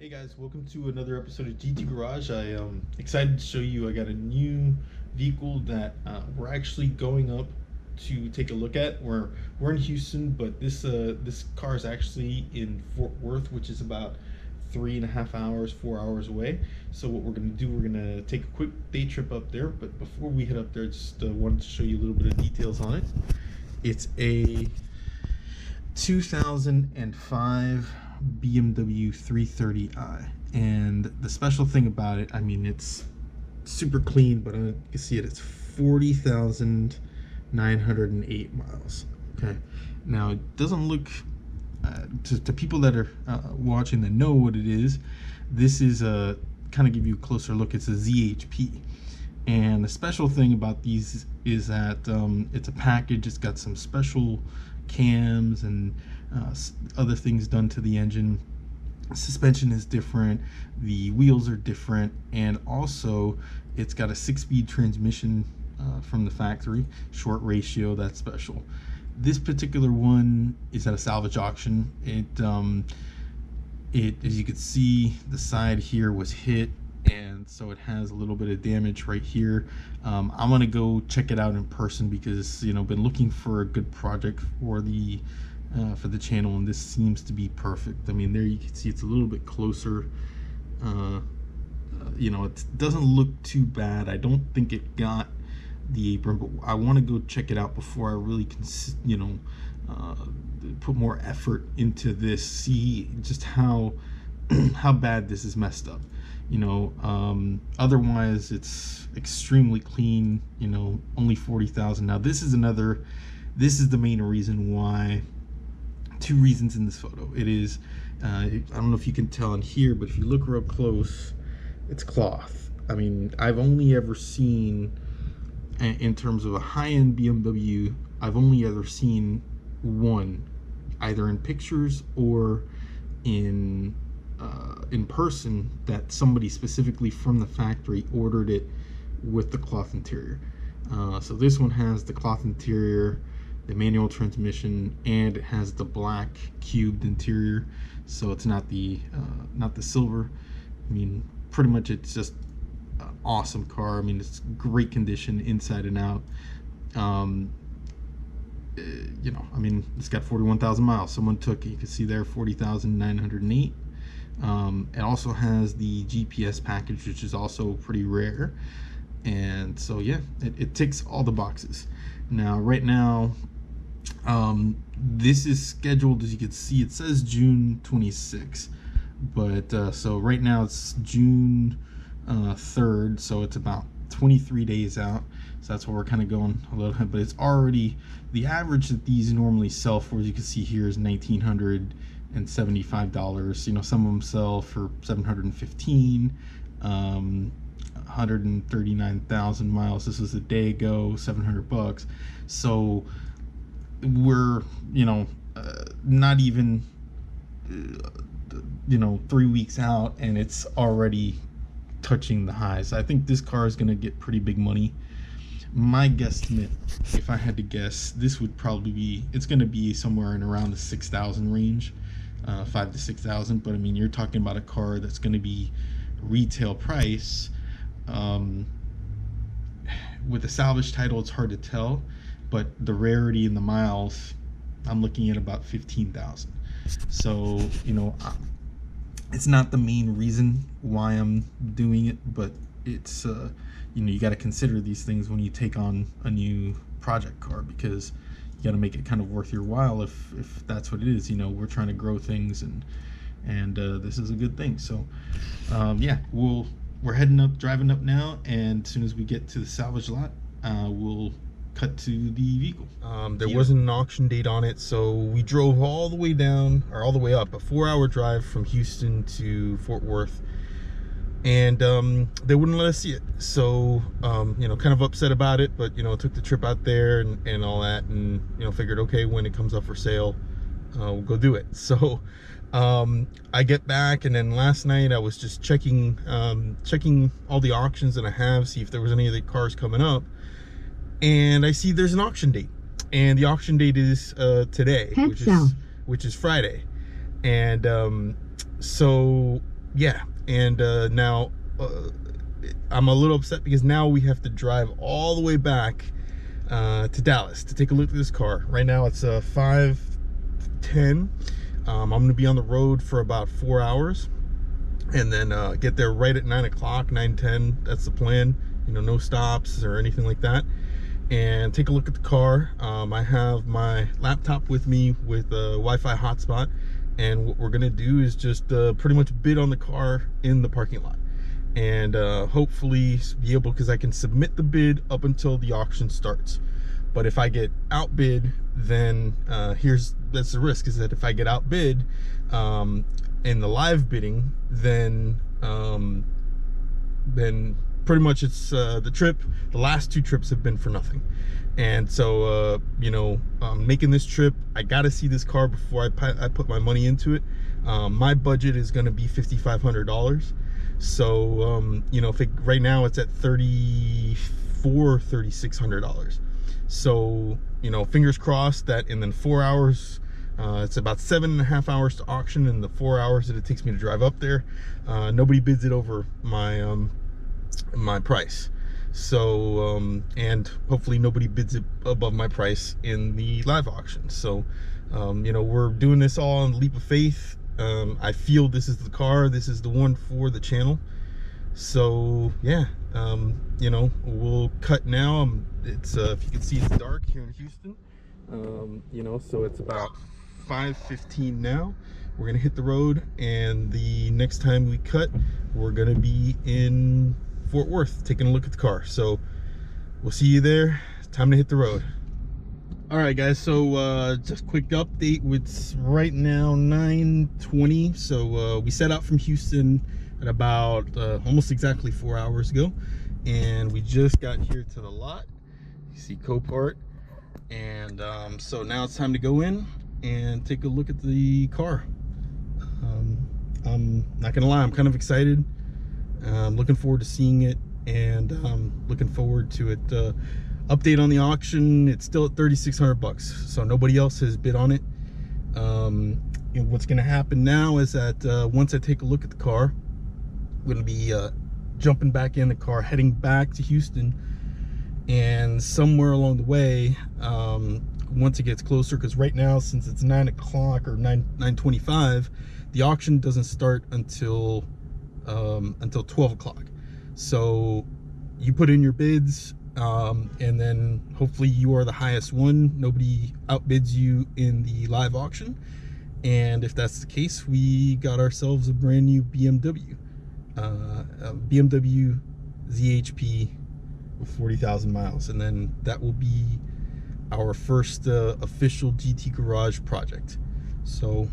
Hey guys, welcome to another episode of GT Garage. I am excited to show you I got a new vehicle that we're actually going up to take a look at. We're in Houston, but this car is actually in Fort Worth, which is about 3.5 hours, 4 hours away. So what we're gonna do, we're gonna take a quick day trip up there. But before we head up there, just wanted to show you a little bit of details on it. It's a 2005 BMW 330i, and the special thing about it, I mean, it's super clean, but you can see it's 40,908 miles. Okay, now it doesn't look to people that are watching that know what it is. This is a kind of give you a closer look. It's a ZHP, and the special thing about these is that it's a package. It's got some special cams and other things done to the engine. Suspension is different, the wheels are different, and also it's got a 6-speed transmission from the factory, short ratio. That's special. This particular one is at a salvage auction. It as you can see, the side here was hit, and so it has a little bit of damage right here. I'm gonna go check it out in person because, you know, been looking for a good project for the channel, and this seems to be perfect. I mean, there you can see it's a little bit closer. You know, it doesn't look too bad. I don't think it got the apron, but I want to go check it out before I really put more effort into this, see just how bad this is messed up. You know, otherwise it's extremely clean. You know, only 40,000. Now this is the main reason why. Two reasons in this photo. It is I don't know if you can tell in here, but if you look real close, it's cloth. I mean, I've only ever seen, in terms of a high-end BMW, I've only ever seen one, either in pictures or in person, that somebody specifically from the factory ordered it with the cloth interior. So this one has the cloth interior, the manual transmission, and it has the black cubed interior, so it's not the silver. I mean, pretty much it's just an awesome car. I mean, it's great condition inside and out. You know, I mean, it's got 41,000 miles. Someone took, you can see there, 40,908. It also has the GPS package, which is also pretty rare, and so yeah, it ticks all the boxes. Now, right now, this is scheduled, as you can see, it says June 26, but so right now it's June 3rd, so it's about 23 days out. So that's where we're kind of going a little bit, but it's already, the average that these normally sell for, as you can see here, is $1,975. You know, some of them sell for $715. 139,000 miles. This was a day ago, $700. So we're, you know, not even 3 weeks out, and it's already touching the highs. I think this car is going to get pretty big money. My guesstimate, if I had to guess, this would probably be, it's going to be somewhere in around the 6,000 range, 5 to 6,000. But I mean, you're talking about a car that's going to be retail price. With a salvage title, it's hard to tell, but the rarity in the miles, I'm looking at about 15,000. So, you know, it's not the main reason why I'm doing it, but it's you know, you got to consider these things when you take on a new project car, because you got to make it kind of worth your while. If that's what it is, you know, we're trying to grow things, and this is a good thing. So yeah, we're driving up now, and as soon as we get to the salvage lot, we'll cut to the vehicle. There wasn't an auction date on it, so we drove all the way down, or all the way up, a 4-hour drive from Houston to Fort Worth, and they wouldn't let us see it. So you know, kind of upset about it, but you know, took the trip out there and all that, and you know, figured, okay, when it comes up for sale, we'll go do it. So I get back, and then last night I was just checking all the auctions that I have, see if there was any of the cars coming up, and I see there's an auction date, and the auction date is today, which is Friday. And so yeah, and now I'm a little upset because now we have to drive all the way back to Dallas to take a look at this car. Right now it's 5:10. I'm gonna be on the road for about 4 hours, and then get there right at 9 o'clock, 9:10. That's the plan. You know, no stops or anything like that. And take a look at the car. I have my laptop with me with a Wi-Fi hotspot, and what we're gonna do is just pretty much bid on the car in the parking lot, and hopefully be able, because I can submit the bid up until the auction starts. But if I get outbid, then that's the risk, is that if I get outbid in the live bidding, then pretty much it's the last 2 trips have been for nothing. And so you know, making this trip, I gotta see this car before I put my money into it. My budget is going to be $5,500. So you know, if right now it's at $3,600. So, you know, fingers crossed that in then 4 hours, it's about 7.5 hours to auction, and the 4 hours that it takes me to drive up there, nobody bids it over my my price. So and hopefully nobody bids it above my price in the live auction. So you know, we're doing this all on the leap of faith. I feel this is the car, this is the one for the channel. So yeah, you know, we'll cut now. It's if you can see, it's dark here in Houston. You know, so it's about 5:15 now. We're gonna hit the road, and the next time we cut, we're gonna be in Fort Worth taking a look at the car. So we'll see you there. Time to hit the road. All right, guys, so just quick update. It's right now 9:20. So we set out from Houston at about almost exactly 4 hours ago, and we just got here to the lot. You see Copart, and so now it's time to go in and take a look at the car. I'm not gonna lie, I'm kind of excited. I'm looking forward to seeing it, and looking forward to it. Update on the auction, it's still at $3,600, so nobody else has bid on it. And what's going to happen now is that once I take a look at the car, I'm going to be jumping back in the car, heading back to Houston, and somewhere along the way, once it gets closer, because right now, since it's 9 o'clock or 9:25, the auction doesn't start until 12 o'clock. So you put in your bids, and then hopefully you are the highest one. Nobody outbids you in the live auction, and if that's the case, we got ourselves a brand new BMW, BMW ZHP with 40,000 miles, and then that will be our first official GT Garage project. So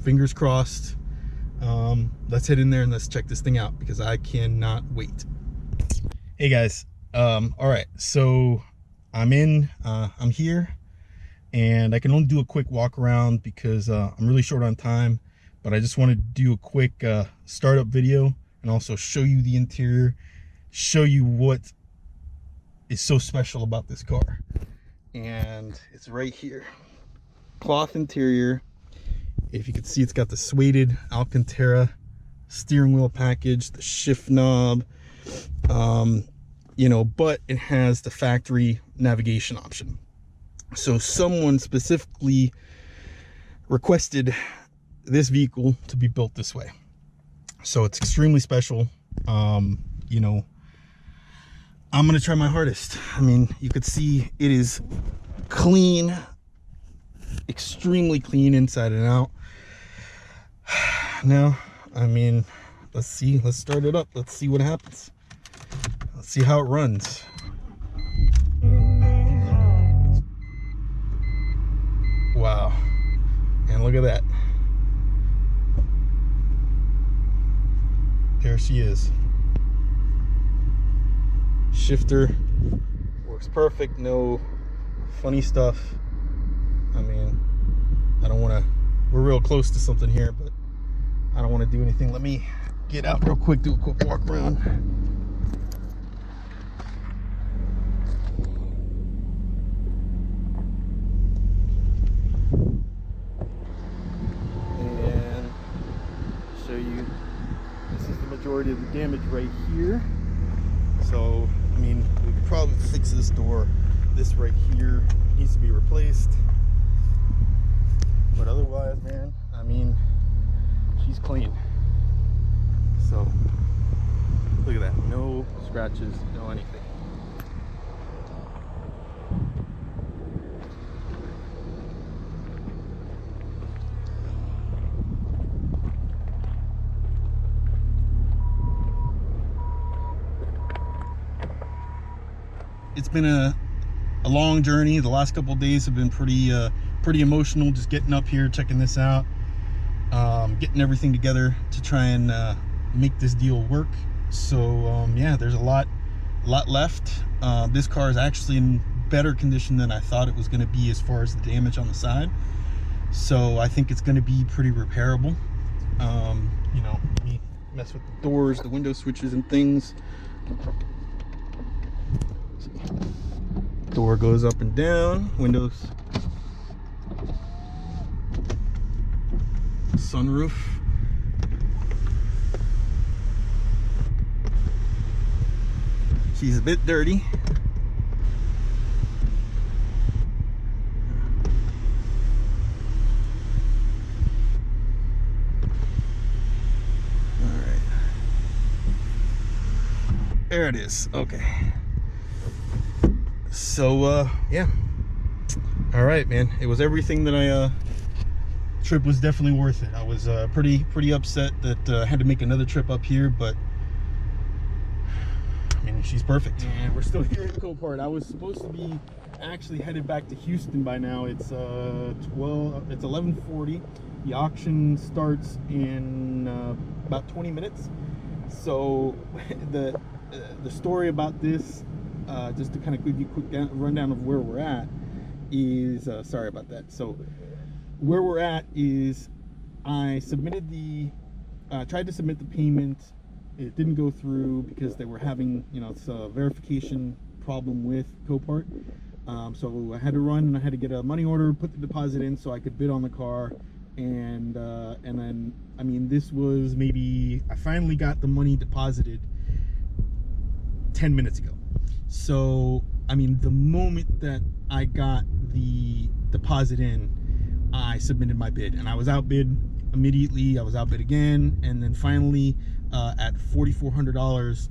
fingers crossed. Let's head in there and let's check this thing out, because I cannot wait. Hey guys, all right, so I'm here, and I can only do a quick walk around because I'm really short on time, but I just wanted to do a quick startup video and also show you the interior, show you what is so special about this car. And it's right here, cloth interior. If you can see, it's got the suede Alcantara steering wheel package, the shift knob, you know, but it has the factory navigation option. So someone specifically requested this vehicle to be built this way. So it's extremely special. You know, I'm gonna try my hardest. I mean, you could see it is clean, extremely clean inside and out. Now, I mean, let's see, let's start it up. Let's see what happens. Let's see how it runs. Wow. And look at that. There she is. Shifter works perfect, no funny stuff. I mean, I don't want to, we're real close to something here, but I don't want to do anything. Let me get out real quick, do a quick walk around. And show you majority of the damage right here. So, I mean, we could probably fix this door. This right here needs to be replaced. But otherwise, man, I mean, she's clean. So, look at that. No scratches, no anything. It's been a long journey. The last couple of days have been pretty emotional, just getting up here, checking this out, getting everything together to try and make this deal work. So yeah, there's a lot left. This car is actually in better condition than I thought it was going to be as far as the damage on the side. So I think it's going to be pretty repairable. You know, me mess with the doors, the window switches and things. Door goes up and down, windows, sunroof. She's a bit dirty. All right. There it is. Okay. So yeah, all right, man, it was everything that I trip was definitely worth it. I was pretty upset that I had to make another trip up here, but I mean, she's perfect. And we're still here at Copart. I was supposed to be actually headed back to Houston by now. It's 11:40. The auction starts in about 20 minutes. So the story about this, just to kind of give you a quick rundown of where we're at, is sorry about that. So where we're at is I submitted tried to submit the payment. It didn't go through because they were having, you know, it's a verification problem with Copart. So I had to run and I had to get a money order, put the deposit in so I could bid on the car. And then, I mean, this was maybe, I finally got the money deposited 10 minutes ago. So, I mean, the moment that I got the deposit in, I submitted my bid, and I was outbid immediately. I was outbid again, and then finally at $4,400.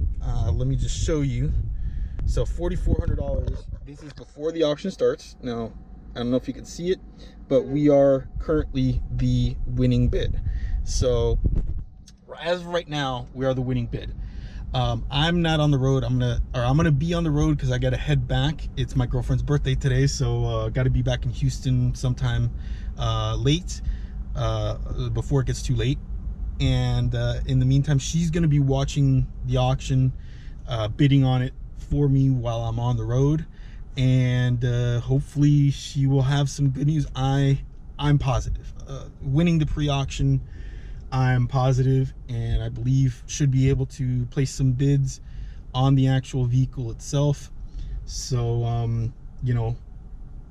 Let me just show you. So $4,400. This is before the auction starts. Now, I don't know if you can see it, but we are currently the winning bid. So as of right now, we are the winning bid. I'm not on the road. I'm gonna be on the road because I gotta head back. It's my girlfriend's birthday today, so gotta be back in Houston sometime late, before it gets too late. And in the meantime, she's gonna be watching the auction, bidding on it for me while I'm on the road, and hopefully she will have some good news. I'm positive, winning the pre-auction, I'm positive, and I believe should be able to place some bids on the actual vehicle itself. So you know,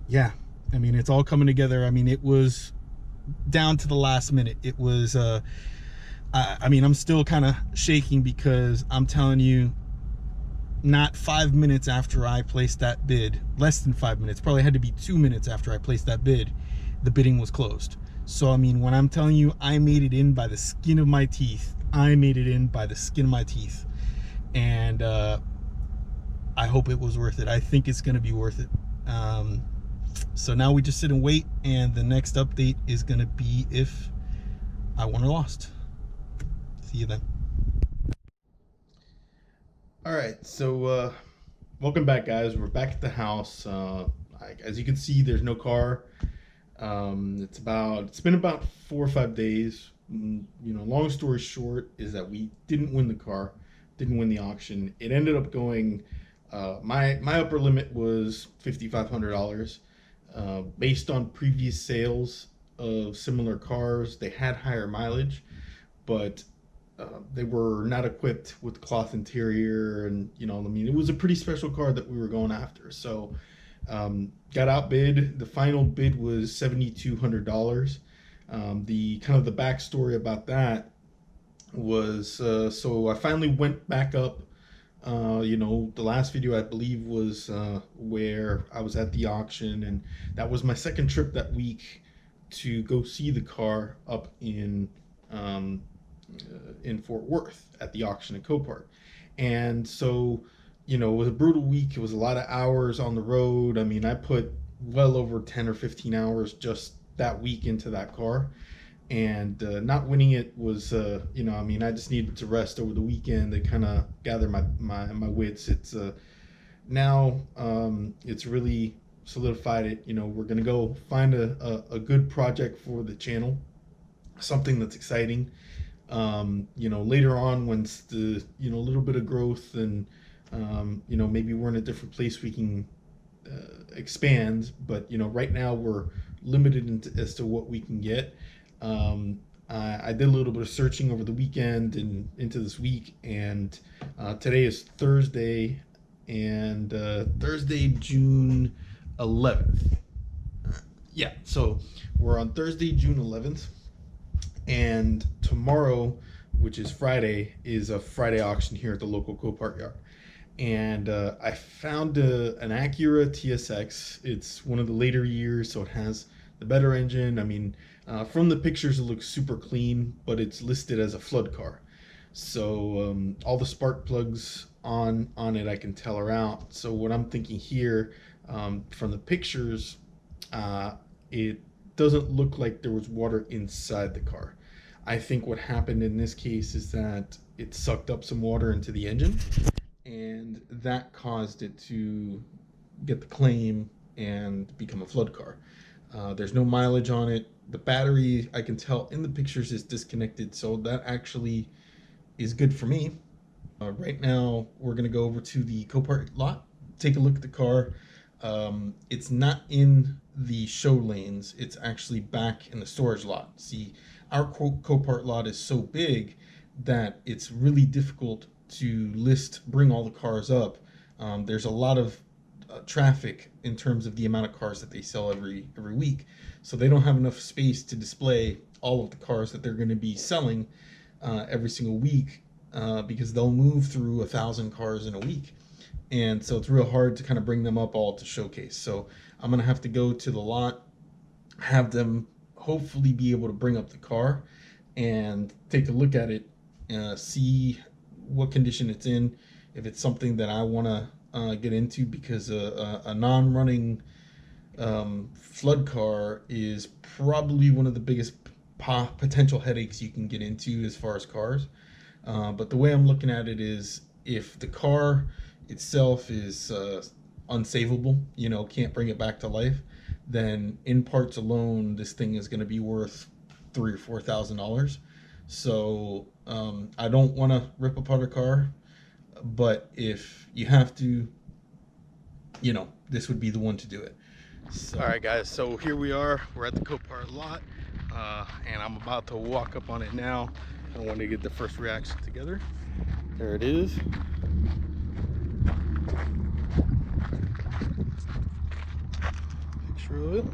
yeah, I mean, it's all coming together. I mean, it was down to the last minute. It was I mean, I'm still kind of shaking because I'm telling you, not 5 minutes after I placed that bid, less than 5 minutes, probably had to be 2 minutes after I placed that bid, the bidding was closed. So, I mean, when I'm telling you I made it in by the skin of my teeth, I made it in by the skin of my teeth. And I hope it was worth it. I think it's going to be worth it. So now we just sit and wait, and the next update is going to be if I won or lost. See you then. All right, so welcome back, guys. We're back at the house. As you can see, there's no car. It's been about 4 or 5 days. You know, long story short is that we didn't win the car, didn't win the auction. It ended up going, my upper limit was $5,500. Based on previous sales of similar cars, they had higher mileage, but they were not equipped with cloth interior, and you know, I mean, it was a pretty special car that we were going after. So got outbid. The final bid was $7,200. The kind of the backstory about that was so I finally went back up. The last video I believe was where I was at the auction, and that was my second trip that week to go see the car up um, in Fort Worth at the auction at Copart. And so, it was a brutal week. It was a lot of hours on the road. I mean, I put well over 10 or 15 hours just that week into that car. And not winning it was, I mean, I just needed to rest over the weekend and kind of gather my wits. It's now it's really solidified it. We're going to go find a good project for the channel, something that's exciting. Later on, once the a little bit of growth and maybe we're in a different place, we can expand. But right now we're limited as to what we can get. I did a little bit of searching over the weekend and into this week, and today is Thursday, and Thursday, June 11th. Yeah, so we're on Thursday, June 11th, and tomorrow, which is Friday, is a Friday auction here at the local Copart yard. And I found an Acura TSX. It's one of the later years, so it has the better engine. I mean, from the pictures, it looks super clean, but it's listed as a flood car. So all the spark plugs on it, I can tell are out. So what I'm thinking here, from the pictures, it doesn't look like there was water inside the car. I think what happened in this case is that it sucked up some water into the engine, and that caused it to get the claim and become a flood car. There's no mileage on it. The battery, I can tell in the pictures, is disconnected, so that actually is good for me. Right now, we're going to go over to the Copart lot, take a look at the car. It's not in the show lanes. It's actually back in the storage lot. See, our Copart lot is so big that it's really difficult to bring all the cars up. There's a lot of traffic in terms of the amount of cars that they sell every week, so they don't have enough space to display all of the cars that they're going to be selling every single week, because they'll move through 1,000 cars in a week, and so it's real hard to kind of bring them up all to showcase. So I'm going to have to go to the lot, have them hopefully be able to bring up the car and take a look at it, see what condition it's in, if it's something that I want to get into, because a non-running flood car is probably one of the biggest potential headaches you can get into as far as cars. But the way I'm looking at it is, if the car itself is unsavable, can't bring it back to life, then in parts alone, this thing is going to be worth $3,000 or $4,000. So I don't want to rip apart a car, but if you have to, this would be the one to do it. So. All right, guys, so here we are. We're at the Copart lot, and I'm about to walk up on it now. I want to get the first reaction together. There it is. Picture of it.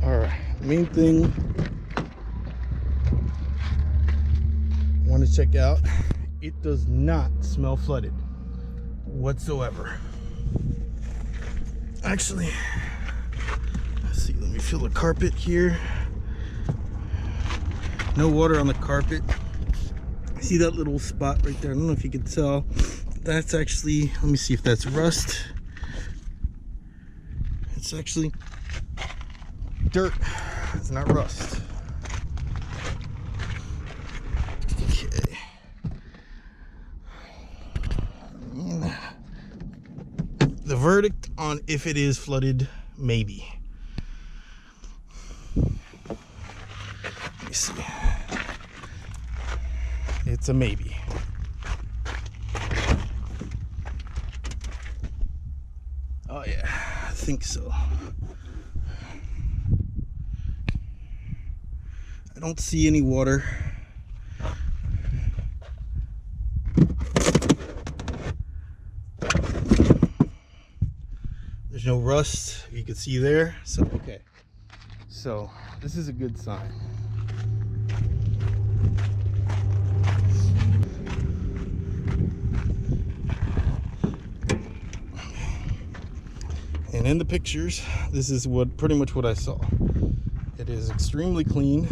All right, main thing I want to check out, it does not smell flooded whatsoever. Actually, let's see, let me feel the carpet here. No water on the carpet. See that little spot right there? I don't know if you can tell. That's actually, let me see if that's rust. It's actually dirt. It's not rust. Okay. The verdict on if it is flooded, maybe. Let me see. It's a maybe. Oh yeah, I think so. I don't see any water. There's no rust, you can see there. So okay, So this is a good sign. And in the pictures, this is pretty much what I saw. It is extremely clean.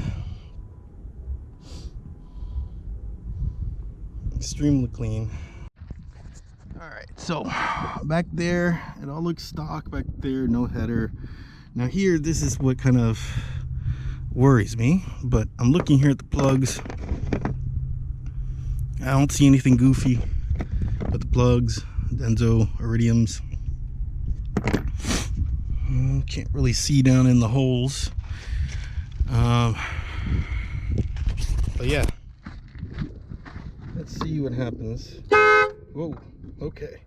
Extremely clean. All right, so back there, it all looks stock back there, no header. Now here, this is what kind of worries me, but I'm looking here at the plugs. I don't see anything goofy but the plugs, Denso, iridiums. Can't really see down in the holes. But yeah, let's see what happens. Whoa, okay.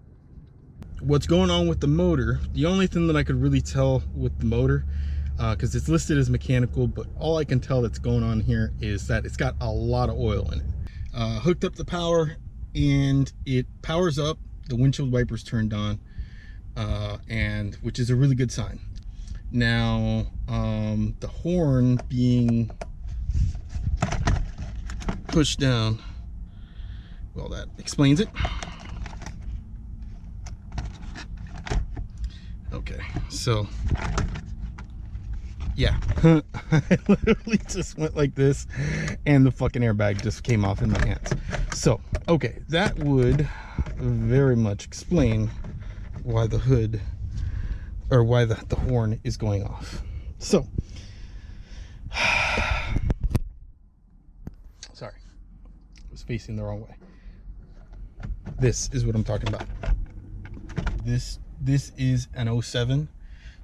What's going on with the motor? The only thing that I could really tell with the motor, because it's listed as mechanical, but all I can tell that's going on here is that it's got a lot of oil in it. Hooked up the power and it powers up, the windshield wipers turned on, and which is a really good sign. Now the horn being pushed down, well, that explains it. Okay, so yeah, I literally just went like this and the fucking airbag just came off in my hands. So okay, that would very much explain why the hood, or why the horn is going off. So sorry, I was facing the wrong way. This is what I'm talking about. This is an 07,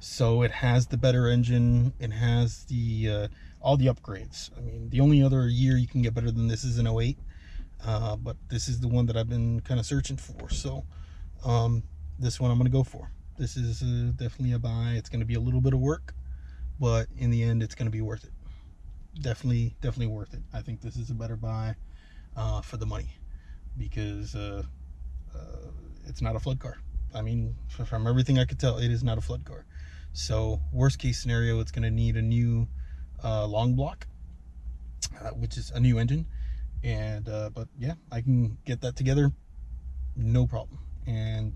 so it has the better engine. It has the all the upgrades. I mean, the only other year you can get better than this is an 08, but this is the one that I've been kind of searching for. So this one I'm gonna go for. This is definitely a buy. It's gonna be a little bit of work, but in the end it's gonna be worth it. Definitely worth it. I think this is a better buy for the money, because it's not a flood car. I mean, from everything I could tell, it is not a flood car. So worst case scenario, it's going to need a new long block, which is a new engine. And but yeah, I can get that together, no problem, and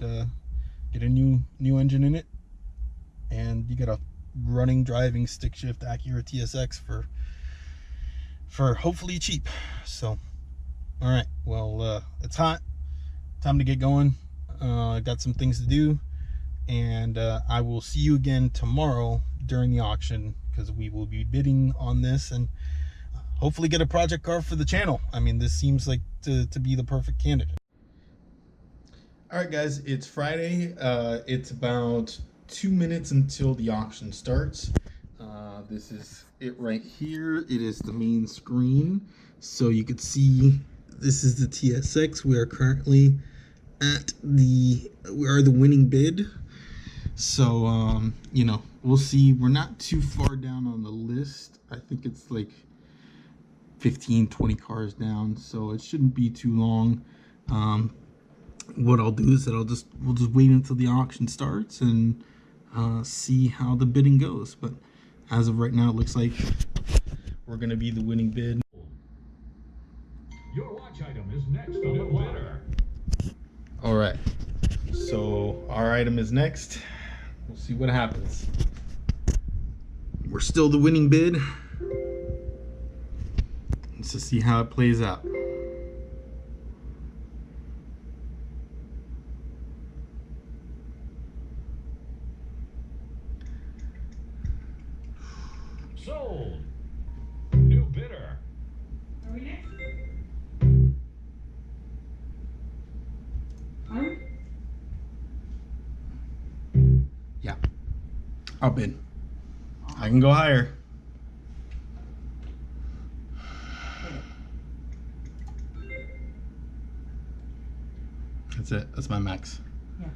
get a new engine in it, and you got a running, driving, stick shift Acura TSX for hopefully cheap. So all right, well, it's hot, time to get going. I got some things to do, and I will see you again tomorrow during the auction, because we will be bidding on this and hopefully get a project car for the channel. I mean, this seems like to be the perfect candidate. All right, guys, it's Friday. It's about 2 minutes until the auction starts. This is it right here. It is the main screen, so you can see this is the TSX. We are currently at the winning bid. So you know, we'll see. We're not too far down on the list. I think it's like 15-20 cars down, so it shouldn't be too long. What I'll do is that we'll just wait until the auction starts and see how the bidding goes. But as of right now, it looks like we're gonna be the winning bid. Your watch item is next on the ladder. All right, so our item is next. We'll see what happens. We're still the winning bid. Let's just see how it plays out. Sold. New bidder. Are we next? Huh? Yeah, I'll bid. I can go higher. That's it. That's my max. Yeah.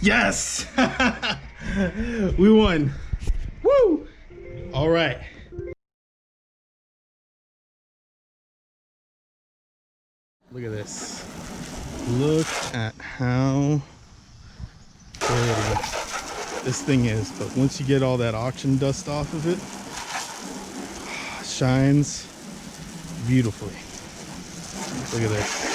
Yes! We won. Woo! All right. Look at this. Look at how pretty this thing is, but once you get all that auction dust off of it, shines beautifully. Look at that.